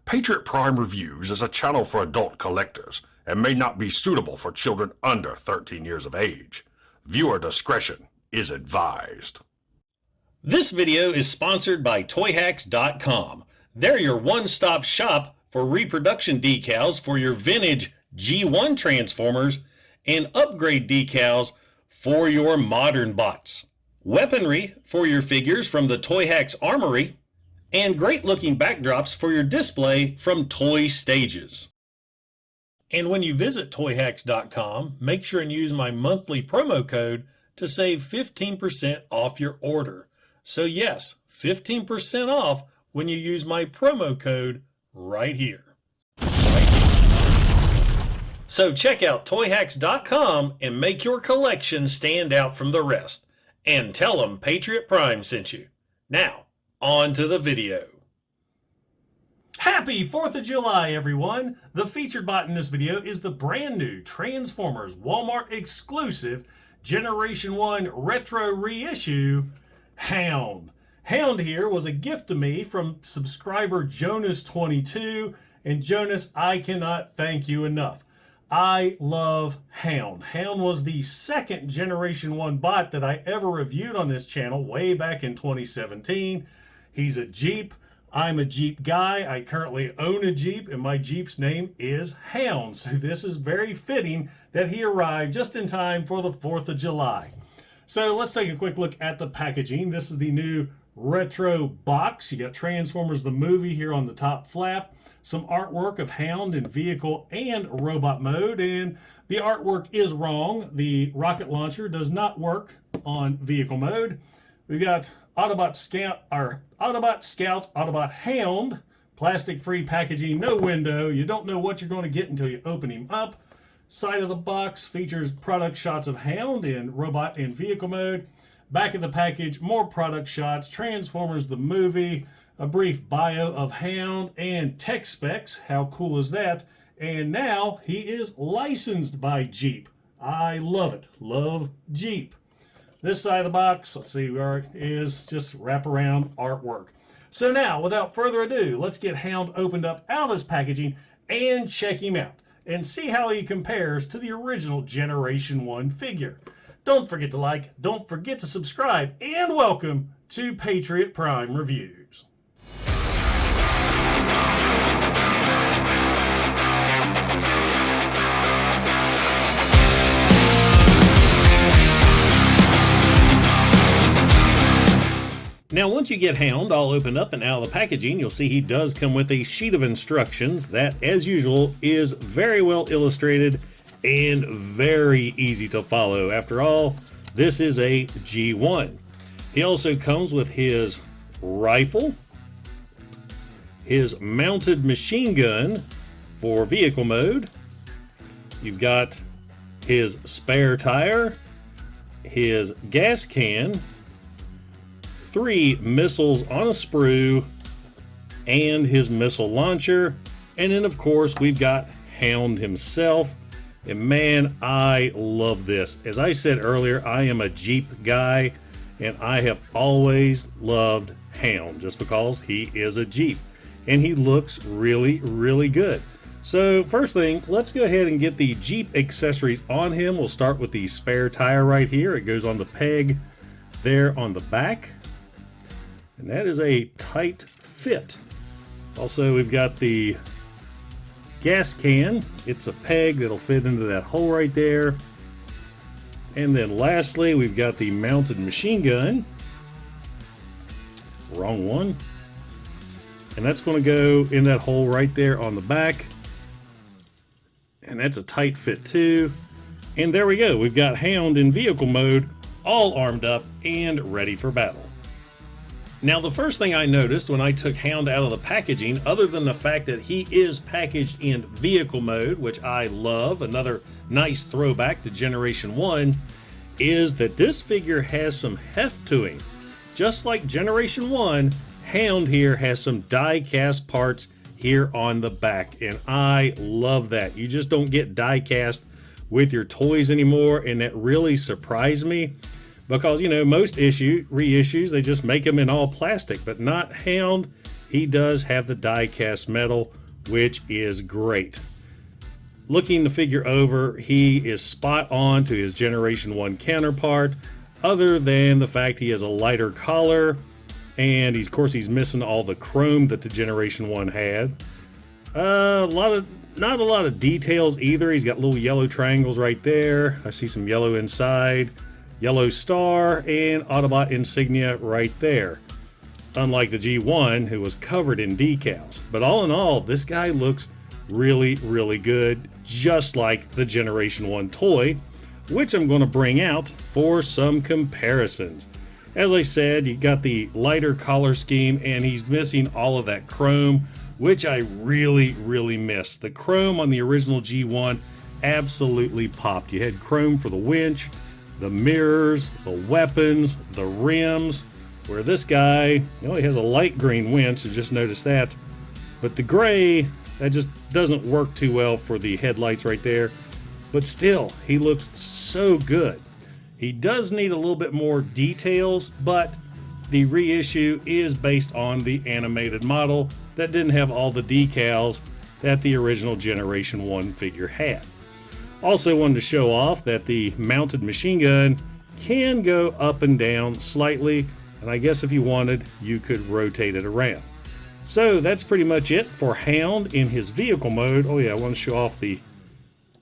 Patriot Prime Reviews is a channel for adult collectors and may not be suitable for children under 13 years of age. Viewer discretion is advised. This video is sponsored by Toyhax.com. They're your one-stop shop for reproduction decals for your vintage G1 Transformers and upgrade decals for your modern bots. Weaponry for your figures from the Toyhax Armory, and great-looking backdrops for your display from Toy Stages. And when you visit Toyhax.com, make sure and use my monthly promo code to save 15% off your order. So yes, 15% off when you use my promo code right here. So check out Toyhax.com and make your collection stand out from the rest. And tell them Patriot Prime sent you. Now, on to the video. Happy 4th of July, everyone! The featured bot in this video is the brand new Transformers Walmart exclusive Generation 1 Retro reissue, Hound. Hound here was a gift to me from subscriber Jonas22, and Jonas, I cannot thank you enough. I love Hound. Hound was the second Generation 1 bot that I ever reviewed on this channel way back in 2017. He's a Jeep. I'm a Jeep guy. I currently own a Jeep, and my Jeep's name is Hound. So this is very fitting that he arrived just in time for the 4th of July. So let's take a quick look at the packaging. This is the new retro box. You got Transformers the movie here on the top flap. Some artwork of Hound in vehicle and robot mode, and the artwork is wrong. The rocket launcher does not work on vehicle mode. We've got Autobot Scout, Autobot Hound, plastic-free packaging, no window. You don't know what you're going to get until you open him up. Side of the box features product shots of Hound in robot and vehicle mode. Back of the package, more product shots, Transformers the movie, a brief bio of Hound, and tech specs. How cool is that? And now he is licensed by Jeep. I love it. Love Jeep. This side of the box, let's see where it is, just wraparound artwork. So now, without further ado, let's get Hound opened up out of this packaging and check him out and see how he compares to the original Generation 1 figure. Don't forget to like, don't forget to subscribe, and welcome to Patriot Prime Reviews. Now once you get Hound all opened up and out of the packaging, you'll see he does come with a sheet of instructions that, as usual, is very well illustrated and very easy to follow. After all, this is a G1. He also comes with his rifle, his mounted machine gun for vehicle mode. You've got his spare tire, his gas can, 3 missiles on a sprue, and his missile launcher. And then of course we've got Hound himself. And man, I love this. As I said earlier, I am a Jeep guy, and I have always loved Hound just because he is a Jeep. And he looks really, really good. So first thing, let's go ahead and get the Jeep accessories on him. We'll start with the spare tire right here. It goes on the peg there on the back. And that is a tight fit. Also, we've got the gas can. It's a peg that'll fit into that hole right there. And then lastly, we've got the mounted machine gun. Wrong one. And that's going to go in that hole right there on the back. And that's a tight fit too. And there we go. We've got Hound in vehicle mode, all armed up and ready for battle. Now, the first thing I noticed when I took Hound out of the packaging, other than the fact that he is packaged in vehicle mode, which I love, another nice throwback to Generation 1, is that this figure has some heft to him. Just like Generation 1, Hound here has some die-cast parts here on the back, and I love that. You just don't get die-cast with your toys anymore, and that really surprised me. Because, you know, most reissues, they just make them in all plastic, but not Hound. he does have the die cast metal, which is great. Looking the figure over, he is spot on to his Generation 1 counterpart, other than the fact he has a lighter collar, and of course he's missing all the chrome that the Generation 1 had. Not a lot of details either. He's got little yellow triangles right there. I see some yellow inside, yellow star, and Autobot insignia right there. Unlike the G1, who was covered in decals. But all in all, this guy looks really, really good, just like the Generation 1 toy, which I'm going to bring out for some comparisons. As I said, you got the lighter collar scheme, and he's missing all of that chrome, which I really, really miss. The chrome on the original G1 absolutely popped. You had chrome for the winch, the mirrors, the weapons, the rims, where this guy, he has a light green winch, so just notice that. But the gray, that just doesn't work too well for the headlights right there. But still, he looks so good. He does need a little bit more details, but the reissue is based on the animated model that didn't have all the decals that the original Generation 1 figure had. Also wanted to show off that the mounted machine gun can go up and down slightly, and I guess if you wanted, you could rotate it around. So that's pretty much it for Hound in his vehicle mode. Oh yeah, I want to show off the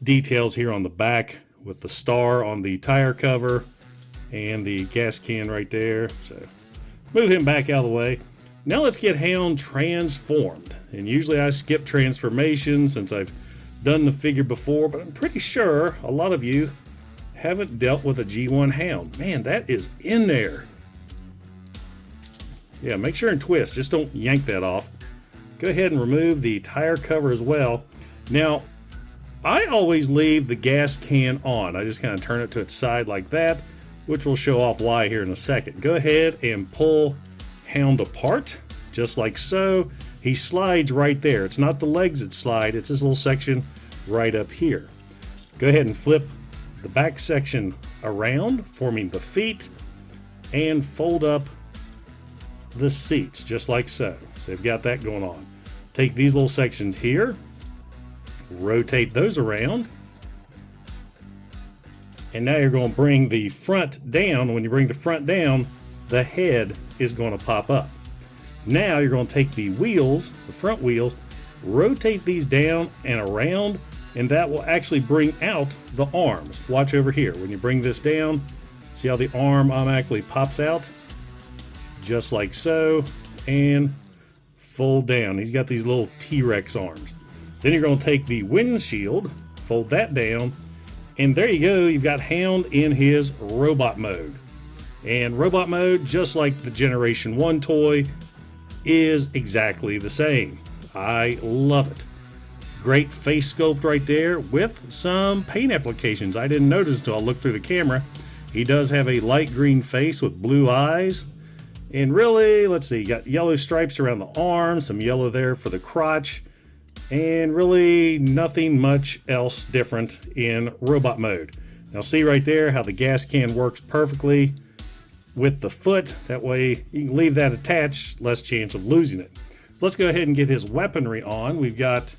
details here on the back with the star on the tire cover and the gas can right there. So move him back out of the way. Now let's get Hound transformed. And usually I skip transformation since I've done the figure before, but I'm pretty sure a lot of you haven't dealt with a G1 Hound. Man, that is in there. Yeah, make sure and twist. Just don't yank that off. Go ahead and remove the tire cover as well. Now, I always leave the gas can on. I just kind of turn it to its side like that, which will show off why here in a second. Go ahead and pull Hound apart, just like so. He slides right there. It's not the legs that slide, it's this little section right up here. Go ahead and flip the back section around, forming the feet, and fold up the seats, just like so. So you've got that going on. Take these little sections here, rotate those around, and now you're going to bring the front down. When you bring the front down, the head is going to pop up. Now you're going to take the wheels, the front wheels, rotate these down and around, and that will actually bring out the arms. Watch over here. When you bring this down, see how the arm automatically pops out? Just like so, and fold down. He's got these little T-Rex arms. Then you're going to take the windshield, fold that down, and there you go. You've got Hound in his robot mode. And robot mode, just like the Generation 1 toy, is exactly the same. I love it. Great face sculpt right there with some paint applications. I didn't notice until I looked through the camera. He does have a light green face with blue eyes. And really, let's see, you got yellow stripes around the arm, some yellow there for the crotch, and really nothing much else different in robot mode. Now see right there how the gas can works perfectly with the foot. That way you can leave that attached, less chance of losing it. So let's go ahead and get his weaponry on. We've got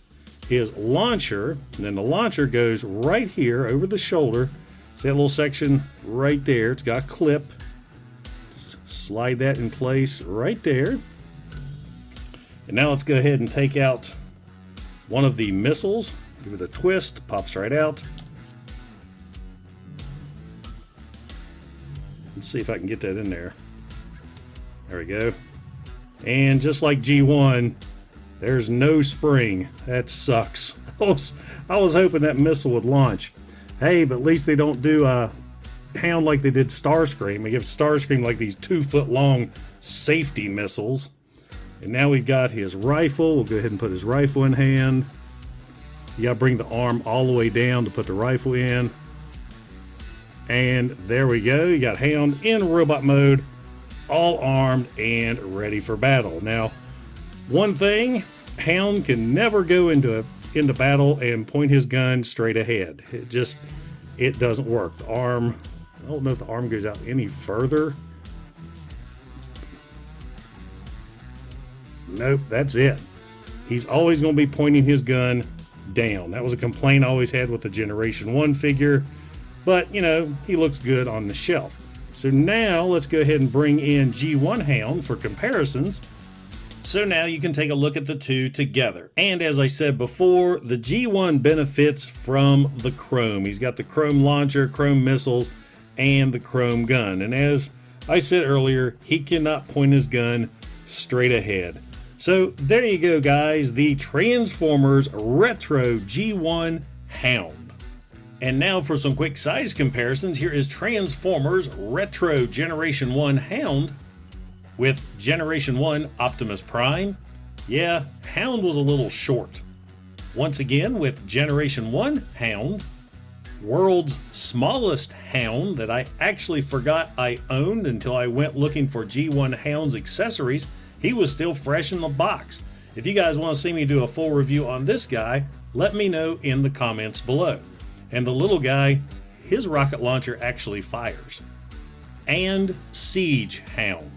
his launcher, and then the launcher goes right here over the shoulder. See that little section right there? It's got a clip. Slide that in place right there. And now let's go ahead and take out one of the missiles. Give it a twist, pops right out. Let's see if I can get that in there. There we go. And just like G1, there's no spring. That sucks. I was hoping that missile would launch. Hey, but at least they don't do a Hound like they did Starscream. They give Starscream like these 2-foot long safety missiles. And now we've got his rifle. We'll go ahead and put his rifle in hand. You gotta bring the arm all the way down to put the rifle in. And there we go. You got Hound in robot mode, all armed and ready for battle. Now, one thing, Hound can never go into battle and point his gun straight ahead. It doesn't work. The arm, I don't know if the arm goes out any further. Nope, that's it. He's always going to be pointing his gun down. That was a complaint I always had with the Generation 1 figure, but, you know, he looks good on the shelf. So now let's go ahead and bring in G1 Hound for comparisons. So now you can take a look at the two together. And as I said before, the G1 benefits from the chrome. He's got the chrome launcher, chrome missiles, and the chrome gun. And as I said earlier, he cannot point his gun straight ahead. So there you go, guys, the Transformers Retro G1 Hound. And now for some quick size comparisons, here is Transformers Retro Generation 1 Hound with Generation 1 Optimus Prime. Yeah, Hound was a little short. Once again with Generation 1 Hound, world's smallest Hound that I actually forgot I owned until I went looking for G1 Hound's accessories. He was still fresh in the box. If you guys want to see me do a full review on this guy, let me know in the comments below. And the little guy, his rocket launcher actually fires. And Siege Hound.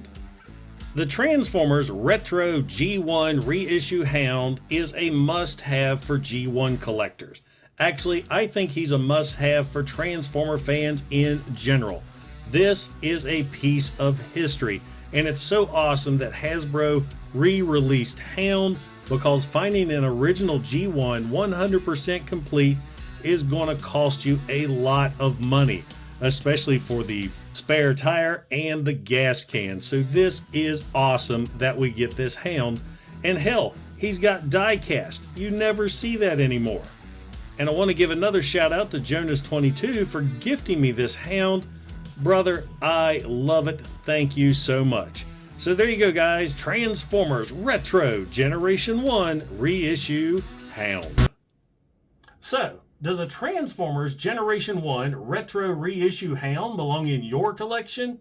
The Transformers Retro G1 Reissue Hound is a must-have for G1 collectors. Actually, I think he's a must-have for Transformer fans in general. This is a piece of history. And it's so awesome that Hasbro re-released Hound, because finding an original G1 100% complete is going to cost you a lot of money, especially for the spare tire and the gas can. So this is awesome that we get this Hound. And hell, he's got die cast. You never see that anymore. And I want to give another shout out to Jonas22 for gifting me this Hound. Brother, I love it. Thank you so much. So there you go, guys. Transformers Retro Generation 1 Reissue Hound. So, does a Transformers Generation 1 Retro Reissue Hound belong in your collection?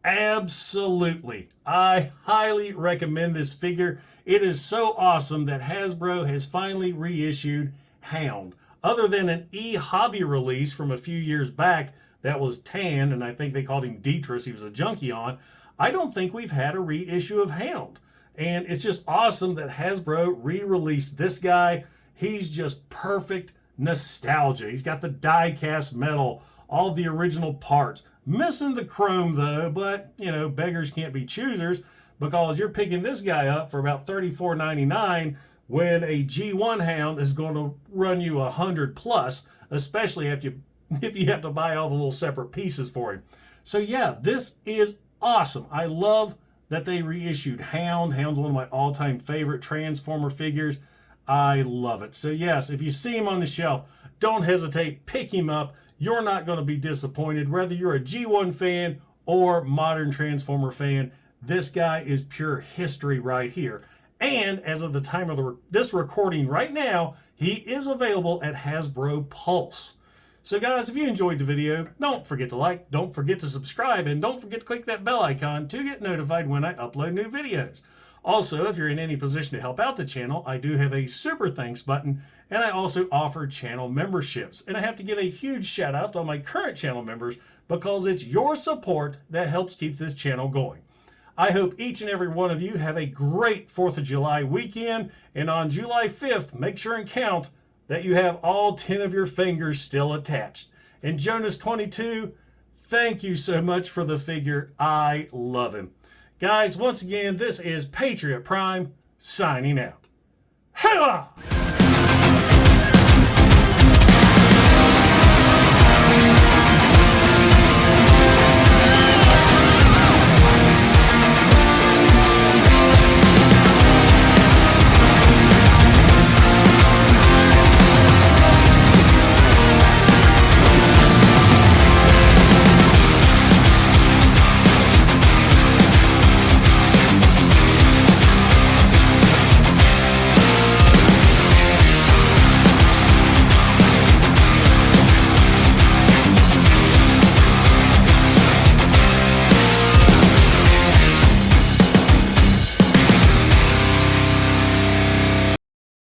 Absolutely. I highly recommend this figure. It is so awesome that Hasbro has finally reissued Hound. Other than an e-hobby release from a few years back, that was tan, and I think they called him Detritus. He was a junkie on. I don't think we've had a reissue of Hound. And it's just awesome that Hasbro re-released this guy. He's just perfect nostalgia. He's got the die-cast metal, all the original parts. Missing the chrome, though, but, you know, beggars can't be choosers, because you're picking this guy up for about $34.99 when a G1 Hound is going to run you $100 plus, especially if you have to buy all the little separate pieces for him. So yeah, this is awesome. I love that they reissued Hound. Hound's one of my all-time favorite Transformer figures. I love it. So yes, if you see him on the shelf, don't hesitate, pick him up. You're not going to be disappointed. Whether you're a G1 fan or modern Transformer fan, this guy is pure history right here. And as of the time of this recording right now, he is available at Hasbro Pulse. So guys, if you enjoyed the video, don't forget to like, don't forget to subscribe, and don't forget to click that bell icon to get notified when I upload new videos. Also, if you're in any position to help out the channel, I do have a super thanks button, and I also offer channel memberships. And I have to give a huge shout out to all my current channel members, because it's your support that helps keep this channel going. I hope each and every one of you have a great 4th of July weekend, and on July 5th, make sure and count that you have all 10 of your fingers still attached. And Jonas22, thank you so much for the figure. I love him. Guys, once again, this is Patriot Prime signing out. Hoorah!